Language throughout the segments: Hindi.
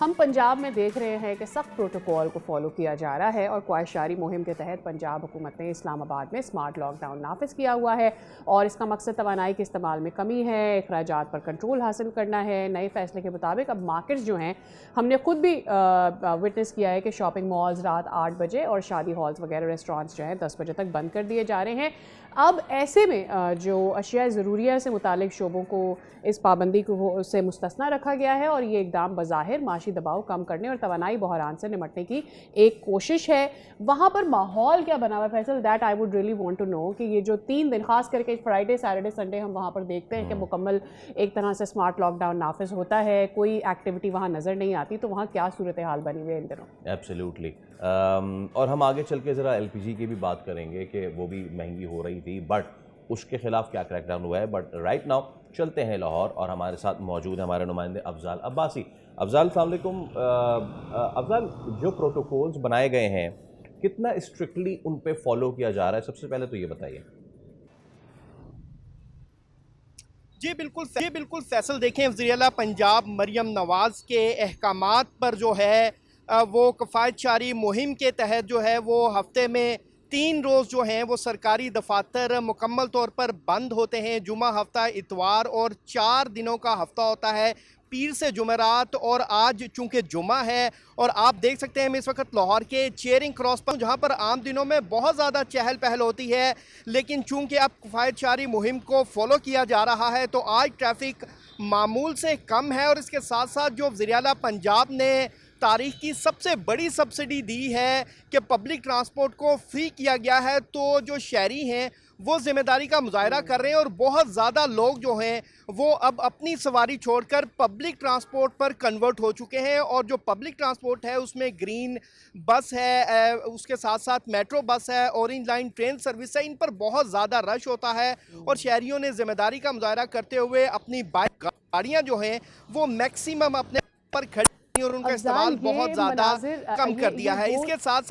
हम पंजाब में देख रहे हैं कि सख्त प्रोटोकॉल को फॉलो किया जा रहा है और ख्वाहिशजारी मुहिम के तहत पंजाब हुकूमत ने इस्लामाबाद में स्मार्ट लॉकडाउन नाफिज किया हुआ है और इसका मकसद तवानाई के इस्तेमाल में कमी है, अखराजात पर कंट्रोल हासिल करना है। नए फैसले के मुताबिक अब मार्केट्स जो हैं, हमने खुद भी विटनेस किया है कि शॉपिंग मॉल्स रात 8 बजे और शादी हॉल्स वगैरह रेस्टोरेंट्स जो हैं 10 बजे तक बंद कर दिए जा रहे हैं। अब ऐसे में जो अशिया ज़रूरिया से मुतालिक शोबों को इस पाबंदी को से मुस्तस्ना रखा गया है और ये इकदाम बज़ाहिर माशी दबाव कम करने और तवानाई बहरान से निपटने की एक कोशिश है। वहाँ पर माहौल क्या बना हुआ है फैसल, that I would really want to know कि ये जो 3 दिन खास करके फ्राइडे सैटरडे संडे हम वहाँ पर देखते हैं कि मुकम्मल एक तरह से स्मार्ट लॉकडाउन नाफिज होता है, कोई एक्टिविटी वहाँ नज़र नहीं आती, तो वहाँ क्या सूरत हाल बनी हुई है इन दिनों? एब्सोल्युटली। और हम आगे चल के ज़रा एलपीजी की भी बात करेंगे कि वो भी महंगी हो रही थी, बट उसके खिलाफ क्या क्रैकडाउन हुआ है। बट राइट नाउ चलते हैं लाहौर और हमारे साथ मौजूद है हमारे नुमाइंदे अफजाल अब्बासी। अफजाल, अस्सलाम वालेकुम। अफजाल, जो प्रोटोकॉल्स बनाए गए हैं कितना स्ट्रिक्टली उन पे फॉलो किया जा रहा है, सबसे पहले तो ये बताइए। जी बिल्कुल फैसल, देखें वज़ीर-ए-आला पंजाब मरियम नवाज़ के अहकामात पर जो है वो कफ़ायतशारी मुहिम के तहत जो है वो हफ्ते में 3 रोज़ जो हैं वो सरकारी दफातर मुकम्मल तौर पर बंद होते हैं। जुमा हफ्ता, इतवार और 4 दिनों का हफ्ता होता है, पीर से जुमेरात। और आज चूँकि जुमा है और आप देख सकते हैं मैं इस वक्त लाहौर के चेयरिंग क्रॉस पर, जहाँ पर आम दिनों में बहुत ज़्यादा चहल पहल होती है, लेकिन चूँकि अब कफ़ायतशारी मुहिम को फॉलो किया जा रहा है तो आज ट्रैफिक मामूल से कम है। और इसके साथ साथ जो वज़ीर-ए-आला पंजाब ने तारीख की सबसे बड़ी सब्सिडी दी है कि पब्लिक ट्रांसपोर्ट को फ्री किया गया है, तो जो शहरी हैं वो ज़िम्मेदारी का मुजाहरा कर रहे हैं और बहुत ज़्यादा लोग जो हैं वो अब अपनी सवारी छोड़कर पब्लिक ट्रांसपोर्ट पर कन्वर्ट हो चुके हैं। और जो पब्लिक ट्रांसपोर्ट है उसमें ग्रीन बस है, उसके साथ साथ मेट्रो बस है, ऑरेंज लाइन ट्रेन सर्विस है, इन पर बहुत ज़्यादा रश होता है और शहरियों ने ज़िम्मेदारी का मुजाहरा करते हुए अपनी बाइक गाड़ियाँ जो हैं वो मैक्सिमम अपने पर खड़ी और उनका इस्तेमाल बहुत ज़्यादा कम कर दिया है। इसके साथ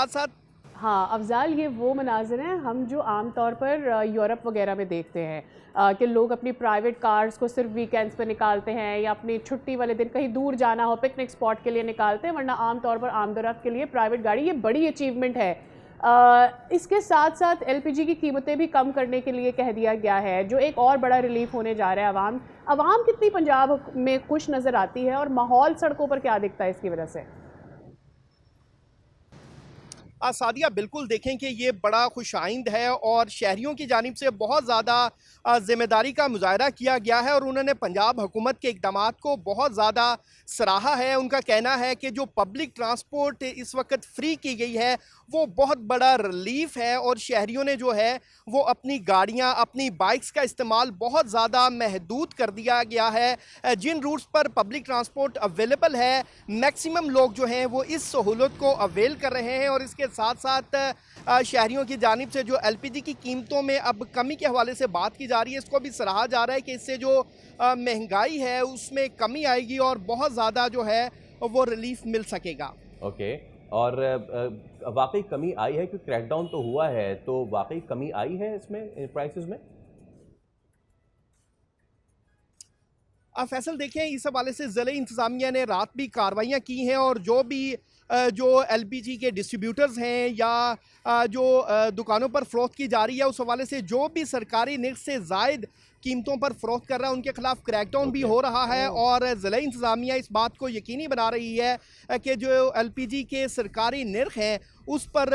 साथ हाँ अफजाल, ये वो मनाजिर हैं हम जो आम तौर पर यूरोप वगैरह में देखते हैं कि लोग अपनी प्राइवेट कार्स को सिर्फ वीकेंड्स पे निकालते हैं या अपनी छुट्टी वाले दिन कहीं दूर जाना हो पिकनिक स्पॉट के लिए निकालते हैं, वरना आम तौर पर आमदोरफ्त के लिए प्राइवेट गाड़ी, ये बड़ी अचीवमेंट है। इसके साथ साथ एलपीजी की कीमतें भी कम करने के लिए कह दिया गया है, जो एक और बड़ा रिलीफ होने जा रहा है। अवाम कितनी पंजाब में खुश नज़र आती है और माहौल सड़कों पर क्या दिखता है इसकी वजह से? सादिया, बिल्कुल देखें कि ये बड़ा खुशाइंद है और शहरियों की जानिब से बहुत ज़्यादा ज़िम्मेदारी का मुजाहरा किया गया है और उन्होंने पंजाब हुकूमत के इक़दामात को बहुत ज़्यादा सराहा है। उनका कहना है कि जो पब्लिक ट्रांसपोर्ट इस वक्त फ्री की गई है वो बहुत बड़ा रिलीफ है और शहरियों ने जो है वो अपनी गाड़ियाँ, अपनी बाइक्स का इस्तेमाल बहुत ज़्यादा महदूद कर दिया गया है। जिन रूट्स पर पब्लिक ट्रांसपोर्ट अवेलेबल है मैक्सिमम लोग जो हैं वो इस सहूलत को अवेल कर रहे हैं। और इसके साथ साथ शहरियों की जानिब से जो एलपीजी की कीमतों में अब कमी के हवाले से बात की जा रही है, इसको भी सराहा जा रहा है कि इससे जो महंगाई है उसमें कमी आएगी और बहुत ज़्यादा जो है वो रिलीफ मिल सकेगा। ओके। और वाकई कमी आई है क्योंकि क्रैकडाउन तो हुआ है, तो वाकई कमी आई है इसमें प्राइसेस में? फैसल, देखें इस हवाले से ज़िले इंतज़ामिया ने रात भी कार्रवाइयाँ की हैं और जो भी जो एलपीजी के डिस्ट्रीब्यूटर्स हैं या जो दुकानों पर फ़रोख्त की जा रही है उस हवाले से जो भी सरकारी निर्ख से ज़ायद कीमतों पर फ़रोख्त कर रहा है उनके खिलाफ क्रैकडाउन भी हो रहा है। और ज़िला इंतज़ामिया इस बात को यकीनी बना रही है कि जो एलपीजी के सरकारी निर्ख हैं उस पर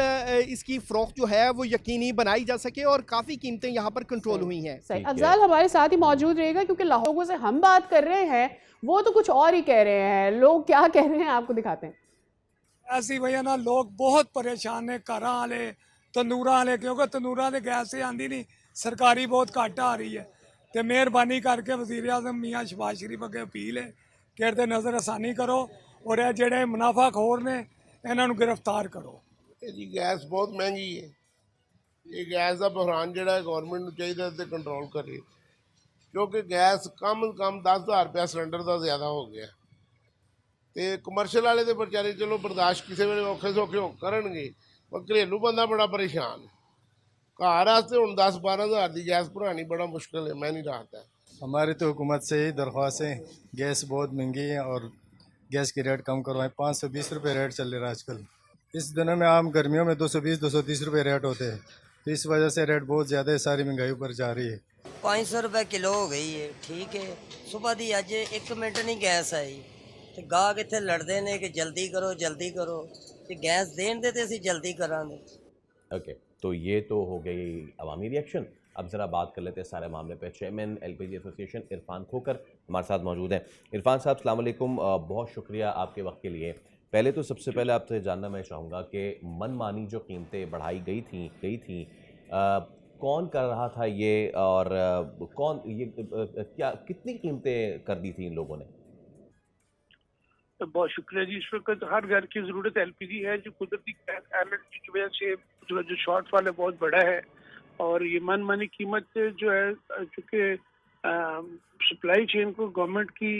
इसकी फ़रोख्त जो है वो यकीनी बनाई जा सके और काफ़ी कीमतें यहाँ पर कंट्रोल हुई हैं। सही, अफजाल हमारे साथ ही मौजूद रहेगा क्योंकि लोगों से हम बात कर रहे हैं वो तो कुछ और ही कह रहे हैं। लोग क्या कह रहे हैं आपको दिखाते हैं। ऐसी वजह ना लोग बहुत परेशान ने, घर वाले तंदूरा वाले, क्योंकि तंदूरा के गैस से आती नहीं, सरकारी बहुत घट आ रही है। तो मेहरबानी करके वज़ीर आज़म मियाँ शहबाज शरीफ अगे अपील है कि इहदे नज़र आसानी करो और ये जेडे मुनाफाखोर ने इन्हों गिरफ्तार करो। जी गैस बहुत महंगी है, ये गैस का बहरान जोड़ा गौरमेंट को चाहिए कंट्रोल करे क्योंकि गैस कम 10,000 रुपया सिलेंडर का ज़्यादा हो गया। तो कमर्शियल वाले तो बेचारे चलो बर्दाश्त किसी वे औखे सौखे करनगे, पर घरेलू बंदा बड़ा परेशान है। घर वास्ते हूँ 10-12 हज़ार की गैस भरानी बड़ा मुश्किल है, मैं नहीं रहा। हमारी तो हुकूमत से ही दरख्वास्त है, गैस बहुत महंगी है और गैस की रेट कम करवाएं। 520 रुपये रेट चल रहा है आजकल। इस दिनों में आम गर्मियों में 220-230 रुपये रेट होते हैं, तो इस वजह से रेट बहुत ज़्यादा है, सारी महंगाई ऊपर जा रही है। 500 रुपए किलो हो गई है। ठीक है, सुबह दी अज 1 मिनट नहीं गैस आई तो गाहक इत्थे लड़ते ने कि जल्दी करो ते गैस देन दे ते असीं जल्दी करांगे। ओके, तो ये तो हो गई अवामी रिएक्शन। अब ज़रा बात कर लेते हैं सारे मामले पे। चेयरमैन एलपीजी एसोसिएशन इरफान खोकर हमारे साथ मौजूद हैं। इरफान साहब अस्सलाम वालेकुम, बहुत शुक्रिया आपके वक्त के लिए। पहले तो सबसे पहले आपसे जानना मैं चाहूँगा कि मनमानी जो कीमतें बढ़ाई गई थी कौन कर रहा था ये, और कौन ये क्या कितनी कीमतें कर दी थी इन लोगों ने? तो बहुत शुक्रिया जी। इस वक्त हर घर की ज़रूरत एलपीजी है। जो कुदरती एनर्जी की वजह से जो शॉर्टफॉल है बहुत बड़ा है, और ये मनमानी कीमत जो है, चूँकि सप्लाई चेन को गवर्नमेंट की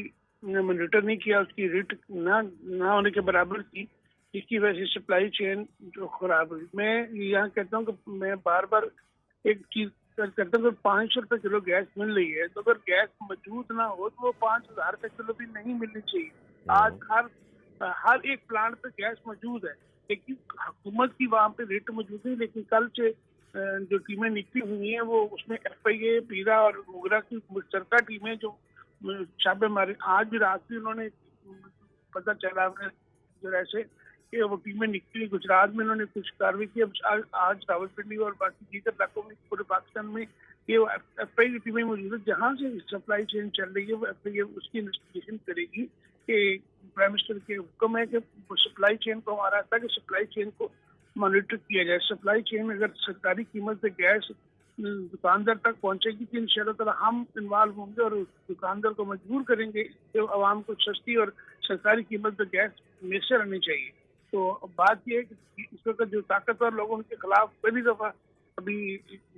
मॉनिटर नहीं किया, उसकी रेट ना होने के बराबर थी, जिसकी वजह से सप्लाई चेन जो खराब हुई। मैं यहाँ कहता हूँ कि मैं बार बार एक चीज़ करता हूँ, 500 रुपये किलो गैस मिल रही है, तो अगर गैस मौजूद ना हो तो वो 5000 रुपये किलो भी नहीं मिलनी चाहिए। आज हर एक प्लांट पे गैस मौजूद है, लेकिन हुकूमत की वहाँ पे रेट मौजूद नहीं। लेकिन कल से जो टीमें निकली हुई हैं वो उसमें FIA, पीरा और मोगरा की मुश्तरका टीमें जो छापे मारे, आज भी रात भी उन्होंने पता चला जो ऐसे कि वो टीमें निकली। गुजरात में उन्होंने कुछ कार्रवाई की। अब आज रावलपिंडी और बाकी दीगर इलाकों में पूरे पाकिस्तान में ये FIA की टीमें मौजूद है। जहाँ से सप्लाई चेन चल रही है वो FIA उसकी इन्वेस्टिगेशन करेगी कि प्राइम मिनिस्टर के हुक्म है कि सप्लाई चेन को हमारा था कि सप्लाई चेन को मॉनिटर किया जाए। सप्लाई चेन में अगर सरकारी कीमत से गैस दुकानदार तक पहुंचेगी तो इंशाल्लाह ताला हम इन्वॉल्व होंगे और दुकानदार को मजबूर करेंगे कि आवाम को सस्ती और सरकारी कीमत पर गैस मैसर आनी चाहिए। तो बात यह है कि इस वक्त जो ताकतवर लोगों के खिलाफ पहली दफ़ा अभी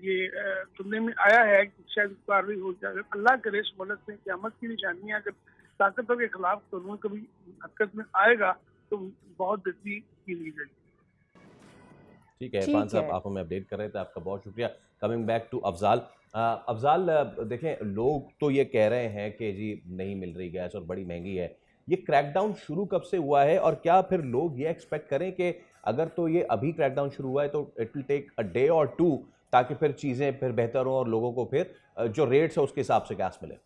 ये सुनने में आया है कि शायद कार्रवाई हो जाए। अल्लाह करे इस मुल्क में क़यामत की निशानी है, अगर ताकतवर के खिलाफ कानून कभी हरकत में आएगा तो बहुत बेहतरी की लीजिए। ठीक है इरफान साहब, आप हमें अपडेट कर रहे थे, आपका बहुत शुक्रिया। Coming back to Afzal. Afzal, देखें लोग तो ये कह रहे हैं कि जी नहीं मिल रही गैस और बड़ी महंगी है। ये क्रैकडाउन शुरू कब से हुआ है, और क्या फिर लोग ये एक्सपेक्ट करें कि अगर तो ये अभी क्रैकडाउन शुरू हुआ है तो it will take a day और 2 ताकि फिर चीज़ें फिर बेहतर हों और लोगों को फिर जो रेट्स है उसके हिसाब से गैस मिले?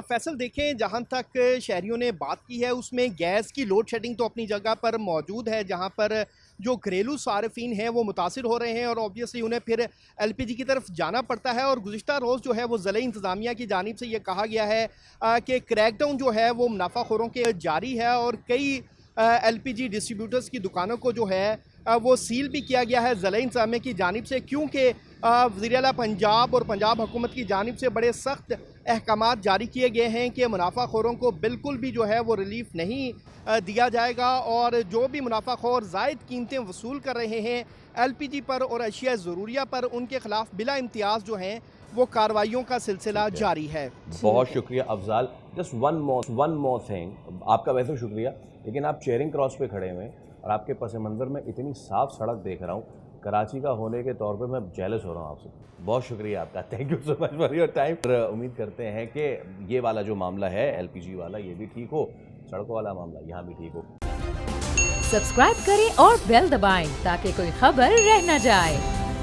फैसल देखें, जहाँ तक शहरियों ने बात की है उसमें गैस की लोड शेडिंग तो अपनी जगह पर मौजूद है, जहाँ पर जो घरेलू सार्फिन हैं वो मुतासिर हो रहे हैं और ऑब्वियसली उन्हें फिर LPG की तरफ जाना पड़ता है। और गुज़िश्ता रोज़ जो है वो ज़िले इंतज़ामिया की जानिब से ये कहा गया है कि क्रैकडाउन जो है वो मुनाफाखोरों के जारी है और कई LPG डिस्ट्रीब्यूटर्स की दुकानों को जो है वो सील भी किया गया है ज़िला इंतज़ामिया की जानिब से, क्योंकि वज़ीर आला पंजाब और पंजाब हुकूमत की जानिब से बड़े सख्त अहकामात जारी किए गए हैं कि मुनाफाखोरों को बिल्कुल भी जो है वो रिलीफ नहीं दिया जाएगा, और जो भी मुनाफाखोर ज़ायद कीमतें वसूल कर रहे हैं LPG पर और अशिया ज़रूरिया पर, उनके खिलाफ बिला इम्तियाज़ जो हैं वो कार्रवाइयों का सिलसिला जारी है। बहुत शुक्रिया Afzal. Just one more thing, आपका वैसे शुक्रिया, लेकिन आप चेयरिंग क्रॉस पे खड़े हुए और आपके पस मंज़र में इतनी साफ़ सड़क देख रहा हूँ, कराची का होने के तौर पे मैं जेलस हो रहा हूँ आपसे। बहुत शुक्रिया आपका, thank you so much for your time. उम्मीद करते हैं कि ये वाला जो मामला है LPG वाला ये भी ठीक हो, सड़कों वाला मामला यहाँ भी ठीक हो। सब्सक्राइब करें और बेल दबाएं ताकि कोई खबर रह न जाए।